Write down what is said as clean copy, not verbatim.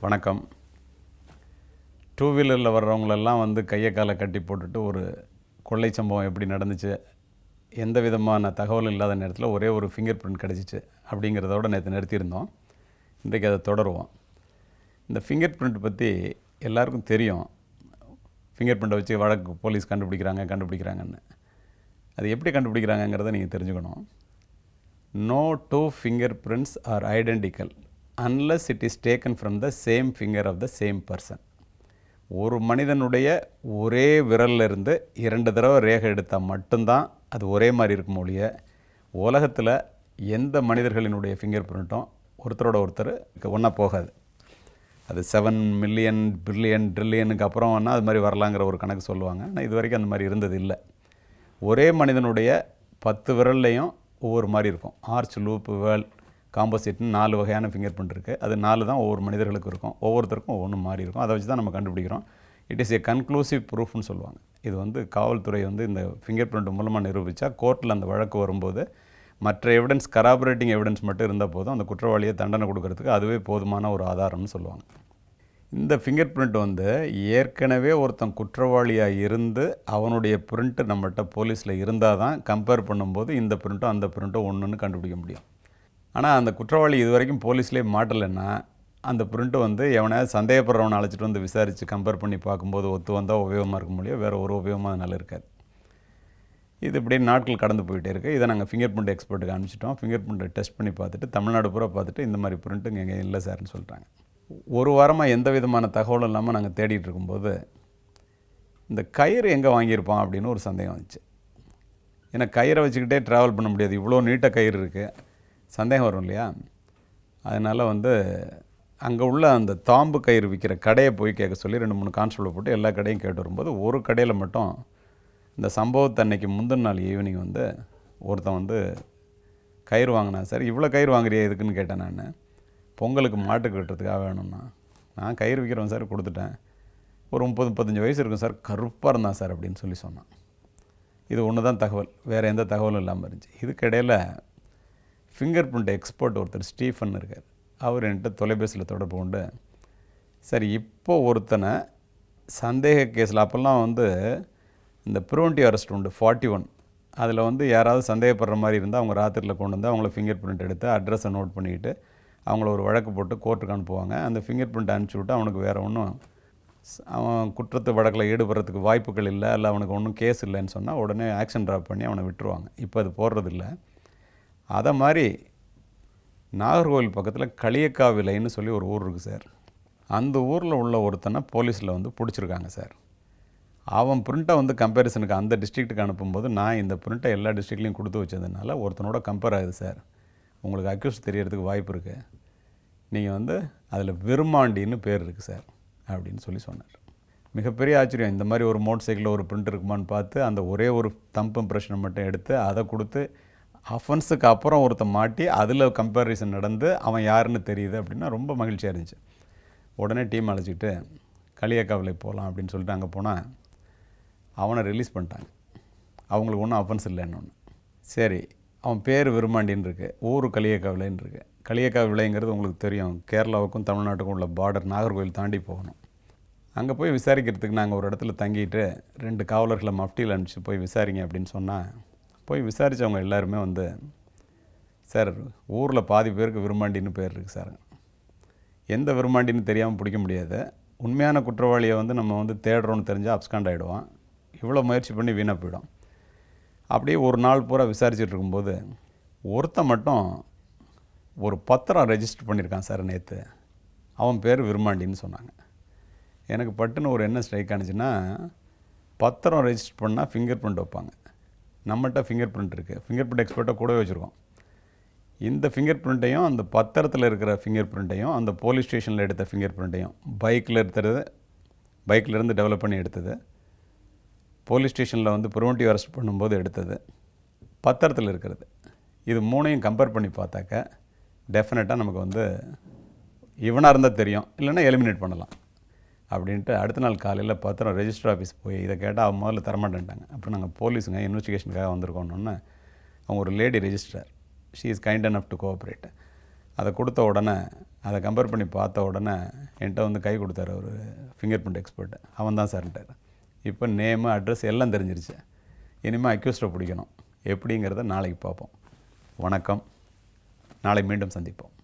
வணக்கம். டூ வீலரில் வர்றவங்களெல்லாம் கையை காலை கட்டி போட்டுட்டு ஒரு கொள்ளை சம்பவம் எப்படி நடந்துச்சு, எந்த விதமான தகவலும் இல்லாத நேரத்தில் ஒரே ஒரு ஃபிங்கர் பிரிண்ட் கிடச்சிச்சு அப்படிங்கிறதோட நேற்று நிறுத்தியிருந்தோம். இன்றைக்கு அதை தொடருவோம். இந்த ஃபிங்கர் பிரிண்ட் பற்றி எல்லாருக்கும் தெரியும். ஃபிங்கர் பிரிண்ட்டை வச்சு வழக்கு போலீஸ் கண்டுபிடிக்கிறாங்கன்னு. அது எப்படி கண்டுபிடிக்கிறாங்கங்கிறத நீங்கள் தெரிஞ்சுக்கணும். No two fingerprints are identical unless it is taken from the same finger of the same person. ஒரு மனிதனுடைய ஒரே விரலிருந்து 2 தடவை ரேகை எடுத்தால் மட்டும்தான் அது ஒரே மாதிரி இருக்கும் ஒழிய, உலகத்தில் எந்த மனிதர்களினுடைய ஃபிங்கர் பிரிண்ட்டும் ஒருத்தரோட ஒருத்தர் ஒன்றா போகாது. அது 7 மில்லியன் பில்லியன் ட்ரில்லியனுக்கு அப்புறம் வேணால் அது மாதிரி வரலாங்கிற ஒரு கணக்கு சொல்லுவாங்க. ஆனால் இது வரைக்கும் அந்த மாதிரி இருந்தது இல்லை. ஒரே மனிதனுடைய 10 விரல்லையும் ஒவ்வொரு மாதிரி இருக்கும். ஆர்ச், லூப்பு, வேல், காம்போசிட்னு 4 வகையான ஃபிங்கர் பிரிண்ட் இருக்குது. அது 4 தான் ஒவ்வொரு மனிதர்களுக்கும் இருக்கும். ஒவ்வொருத்தருக்கும் ஒவ்வொன்று மாறி இருக்கும். அதை வச்சு தான் நம்ம கண்டுபிடிக்கிறோம். இட் இஸ் ஏ கன்க்ளூசிவ் ப்ரூஃப்னு சொல்லுவாங்க. இது காவல்துறை இந்த ஃபிங்கர் பிரிண்ட் மூலமாக நிரூபித்தா கோர்ட்டில் அந்த வழக்கு வரும்போது மற்ற எவிடன்ஸ், கராபரேட்டிங் எவிடன்ஸ் மட்டும் இருந்தால் போதும், அந்த குற்றவாளியை தண்டனை கொடுக்கறதுக்கு அதுவே போதுமான ஒரு ஆதாரம்னு சொல்லுவாங்க. இந்த ஃபிங்கர் பிரிண்ட் ஏற்கனவே ஒருத்தன் குற்றவாளியாக இருந்து அவனுடைய பிரிண்ட்டு நம்மகிட்ட போலீஸில் இருந்தால் தான் கம்பேர் பண்ணும்போது இந்த பிரிண்ட்டும் அந்த பிரிண்ட்டும் ஒன்றுன்னு கண்டுபிடிக்க முடியும். ஆனால் அந்த குற்றவாளி இது வரைக்கும் போலீஸ்லேயே மாட்டலைன்னா அந்த பிரிண்ட்டு எவனையாவது சந்தேகப்படுறவனை அழைச்சிட்டு விசாரித்து கம்பேர் பண்ணி பார்க்கும்போது ஒத்து வந்தால் உபயோகமாக இருக்க முடியும். வேறு ஒரு உபயோகமாக அதனால் இருக்காது. இது இப்படியே நாட்கள் கடந்து போயிட்டே இருக்குது. இதை நாங்கள் ஃபிங்கர் பிரிண்ட் எக்ஸ்பர்ட்டுக்கு அனுப்பிச்சிட்டோம். ஃபிங்கர் பிரிண்ட்டை டெஸ்ட் பண்ணி பார்த்துட்டு தமிழ்நாடு பூரா பார்த்துட்டு இந்த மாதிரி பிரிண்ட்டுங்க எங்கே இல்லை சார்னு சொல்கிறாங்க. ஒரு வாரமாக எந்த விதமான தகவலும் இல்லாமல் நாங்கள் தேடிட்டு இருக்கும்போது இந்த கயிறு எங்கே வாங்கியிருப்பான் அப்படின்னு ஒரு சந்தேகம் வந்துச்சு. ஏன்னா கயிறை வச்சுக்கிட்டே ட்ராவல் பண்ண முடியாது, இவ்வளோ நீட்ட கயிறு இருக்குது, சந்தேகம் வரும் இல்லையா? அதனால் அங்கே உள்ள அந்த தாம்பு கயிறு விற்கிற கடையை போய் கேட்க சொல்லி 2-3 கான்ஸ்டபிளை போட்டு எல்லா கடையும் கேட்டு வரும்போது ஒரு கடையில் மட்டும் இந்த சம்பவத்தை அன்னைக்கு முந்தின நாள் ஈவினிங் ஒருத்தன் கயிறு வாங்கினா. சார் இவ்வளோ கயிறு வாங்குறியா எதுக்குன்னு கேட்டேன். நான் பொங்கலுக்கு மாட்டுக்கு கட்டுறதுக்காக வேணும்னா, நான் கயிறு விற்கிறவன் சார், கொடுத்துட்டேன். ஒரு 30-35 வயசு இருக்கும் சார், கருப்பாக இருந்தான் சார் அப்படின்னு சொன்னான். இது ஒன்று தான் தகவல், வேறு எந்த தகவலும் இல்லாமல் இருந்துச்சு. இதுக்கிடையில் ஃபிங்கர் பிரிண்ட் எக்ஸ்பர்ட் ஒருத்தர் ஸ்டீஃபன் இருக்கார். அவர் என்கிட்ட தொலைபேசியில் தொடர்பு கொண்டு, சார் இப்போது ஒருத்தனை சந்தேக கேஸில், அப்போல்லாம் இந்த ப்ரிவென்டிவ் அரெஸ்ட் உண்டு 41, அதில் யாராவது சந்தேகப்படுற மாதிரி இருந்தால் அவங்க ராத்திரியில் கொண்டு வந்து அவங்கள ஃபிங்கர் பிரிண்ட் எடுத்து அட்ரஸை நோட் பண்ணிக்கிட்டு அவங்கள ஒரு வழக்கு போட்டு கோர்ட்டுக்கு அனுப்புவாங்க. அந்த ஃபிங்கர் பிரிண்ட் அனுப்பிச்சி விட்டு அவனுக்கு வேறு ஒன்றும் அவன் குற்றத்து வழக்கில் ஈடுபடுறதுக்கு வாய்ப்புகள் இல்லை, இல்லை அவனுக்கு ஒன்றும் கேஸ் இல்லைன்னு சொன்னால் உடனே ஆக்ஷன் ட்ராப் பண்ணி அவனை விட்டுருவாங்க. இப்போ அது போடுறதில்ல. அதை மாதிரி நாகர்கோவில் பக்கத்தில் களியக்காவிலைன்னு சொல்லி ஒரு ஊர் இருக்குது சார். அந்த ஊரில் உள்ள ஒருத்தனை போலீஸில் பிடிச்சிருக்காங்க சார். அவன் பிரிண்ட்டை கம்பேரிசனுக்கு அந்த டிஸ்ட்ரிக்ட்டுக்கு அனுப்பும்போது நான் இந்த பிரிண்ட்டை எல்லா டிஸ்ட்ரிக்ட்லேயும் கொடுத்து வச்சதுனால ஒருத்தனோட கம்பேர் ஆகுது சார், உங்களுக்கு அக்யூஸ் தெரியறதுக்கு வாய்ப்பு இருக்குது, நீங்கள் அதில் விருமாண்டின்னு பேர் இருக்குது சார் அப்படின்னு சொன்னார். மிகப்பெரிய ஆச்சரியம். இந்த மாதிரி ஒரு மோட்டர் சைக்கிளில் ஒரு பிரிண்ட் இருக்குமான்னு பார்த்து அந்த ஒரே ஒரு தம்ப் இம்ப்ரெஷனை மட்டும் எடுத்து அதை கொடுத்து அஃபென்ஸுக்கு அப்புறம் ஒருத்தன் மாட்டி அதில் கம்பேரிசன் நடந்து அவன் யாருன்னு தெரியுது அப்படின்னா ரொம்ப மகிழ்ச்சியாக இருந்துச்சு. உடனே டீம் அழைச்சிக்கிட்டு களியக்காவிலை போகலாம் அப்படின்னு சொல்லிட்டு அங்கே போனால் அவனை ரிலீஸ் பண்ணிட்டாங்க. அவங்களுக்கு ஒன்றும் அஃபென்ஸ் இல்லைன்னு ஒன்று. சரி, அவன் பேர் விருமாண்டின்னு இருக்குது, ஊர் களியக்காவிலைன்னு இருக்குது. களியக்காவிலைங்கிறது உங்களுக்கு தெரியும், கேரளாவுக்கும் தமிழ்நாட்டுக்கும் உள்ள பார்டர், நாகர்கோவில் தாண்டி போகணும். அங்கே போய் விசாரிக்கிறதுக்கு நாங்கள் ஒரு இடத்துல தங்கிட்டு 2 காவலர்களை மஃப்டியில் அனுப்பிச்சு போய் விசாரிங்க அப்படின்னு சொன்னால், போய் விசாரித்தவங்க எல்லாருமே சார் ஊரில் பாதி பேருக்கு விருமாண்டின்னு பேர் இருக்குது சார், எந்த விருமாண்டின்னு தெரியாமல் பிடிக்க முடியாது, உண்மையான குற்றவாளியை நம்ம தேடுறோன்னு தெரிஞ்சால் அப்ஸ்காண்ட் ஆகிடுவான், இவ்வளோ முயற்சி பண்ணி வீணாக போயிடும். அப்படியே ஒரு நாள் பூரா விசாரிச்சுட்டு இருக்கும்போது ஒருத்தன் மட்டும் ஒரு பத்திரம் ரெஜிஸ்டர் பண்ணியிருக்கான் சார் நேற்று, அவன் பேர் விருமாண்டின்னு சொன்னாங்க. எனக்கு பட்டுன்னு ஒரு என்ன ஸ்ட்ரைக் ஆனிச்சுன்னா, பத்திரம் ரெஜிஸ்டர் பண்ணால் ஃபிங்கர் பிரிண்ட் வைப்பாங்க, நம்மகிட்ட ஃபிங்கர் பிரிண்ட் இருக்குது, ஃபிங்கர் பிரிண்ட் எக்ஸ்பர்ட்டை கூடவே வச்சுருக்கோம். இந்த ஃபிங்கர் பிரிண்ட்டையும் அந்த பத்திரத்தில் இருக்கிற ஃபிங்கர் பிரிண்ட்டையும் அந்த போலீஸ் ஸ்டேஷனில் எடுத்த ஃபிங்கர் பிரிண்ட்டையும் பைக்கிலேருந்து டெவலப் பண்ணி எடுத்தது, போலீஸ் ஸ்டேஷனில் ப்ரிவென்டிவ் அரெஸ்ட் பண்ணும்போது எடுத்தது, பத்திரத்தில் இருக்கிறது, இது 3ஐயும் கம்பேர் பண்ணி பார்த்தாக்க டெஃபினட்டாக நமக்கு இவனாக இருந்தால் தெரியும், இல்லைன்னா எலிமினேட் பண்ணலாம் அப்படின்ட்டு அடுத்த நாள் காலையில் பத்திரம் ரெஜிஸ்டர் ஆஃபீஸ் போய் இதை கேட்டால் அவங்க முதல்ல தரமாட்டேன்ட்டாங்க. அப்புறம் நாங்கள் போலீஸுங்க இன்வெஸ்டிகேஷனுக்காக வந்திருக்கோன்னு அவங்க ஒரு lady registrar, she is kind enough to cooperate, அதை கொடுத்த உடனே அதை கம்பேர் பண்ணி பார்த்த உடனே என்கிட்ட வந்து கை கொடுத்தாரு ஒரு ஃபிங்கர் பிரிண்ட் எக்ஸ்பர்ட். அவன் தான் சார்ன்ட்டார். இப்போ நேமு அட்ரஸ் எல்லாம் தெரிஞ்சிருச்சு. இனிமேல் அக்யூஸ்டை பிடிக்கணும். எப்படிங்கிறத நாளைக்கு பார்ப்போம். வணக்கம். நாளை மீண்டும் சந்திப்போம்.